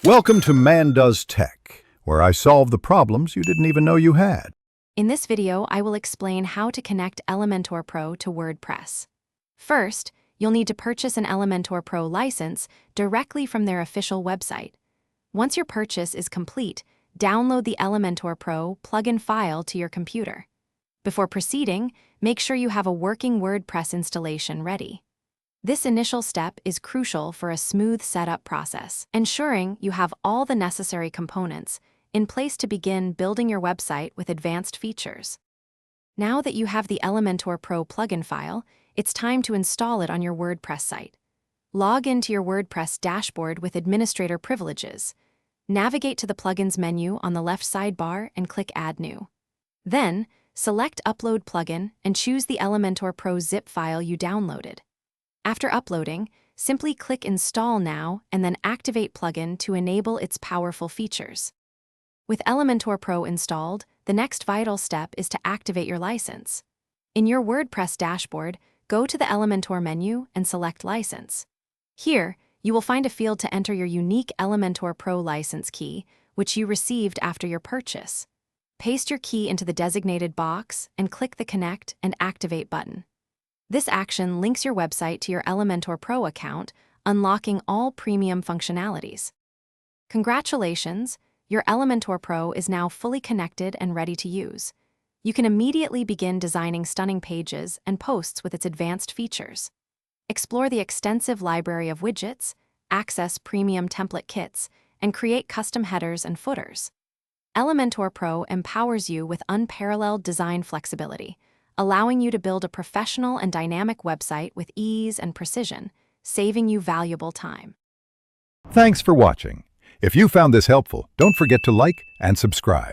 Welcome to Man Does Tech, where I solve the problems you didn't even know you had. In this video, I will explain how to connect Elementor Pro to WordPress. First, you'll need to purchase an Elementor Pro license directly from their official website. Once your purchase is complete, download the Elementor Pro plugin file to your computer. Before proceeding, make sure you have a working WordPress installation ready. This initial step is crucial for a smooth setup process, ensuring you have all the necessary components in place to begin building your website with advanced features. Now that you have the Elementor Pro plugin file, it's time to install it on your WordPress site. Log into your WordPress dashboard with administrator privileges. Navigate to the Plugins menu on the left sidebar and click Add New. Then, select Upload Plugin and choose the Elementor Pro zip file you downloaded. After uploading, simply click Install Now and then activate plugin to enable its powerful features. With Elementor Pro installed, the next vital step is to activate your license. In your WordPress dashboard, go to the Elementor menu and select License. Here, you will find a field to enter your unique Elementor Pro license key, which you received after your purchase. Paste your key into the designated box and click the Connect and Activate button. This action links your website to your Elementor Pro account, unlocking all premium functionalities. Congratulations! Your Elementor Pro is now fully connected and ready to use. You can immediately begin designing stunning pages and posts with its advanced features. Explore the extensive library of widgets, access premium template kits, and create custom headers and footers. Elementor Pro empowers you with unparalleled design flexibility, allowing you to build a professional and dynamic website with ease and precision, saving you valuable time. Thanks for watching. If you found this helpful, don't forget to like and subscribe.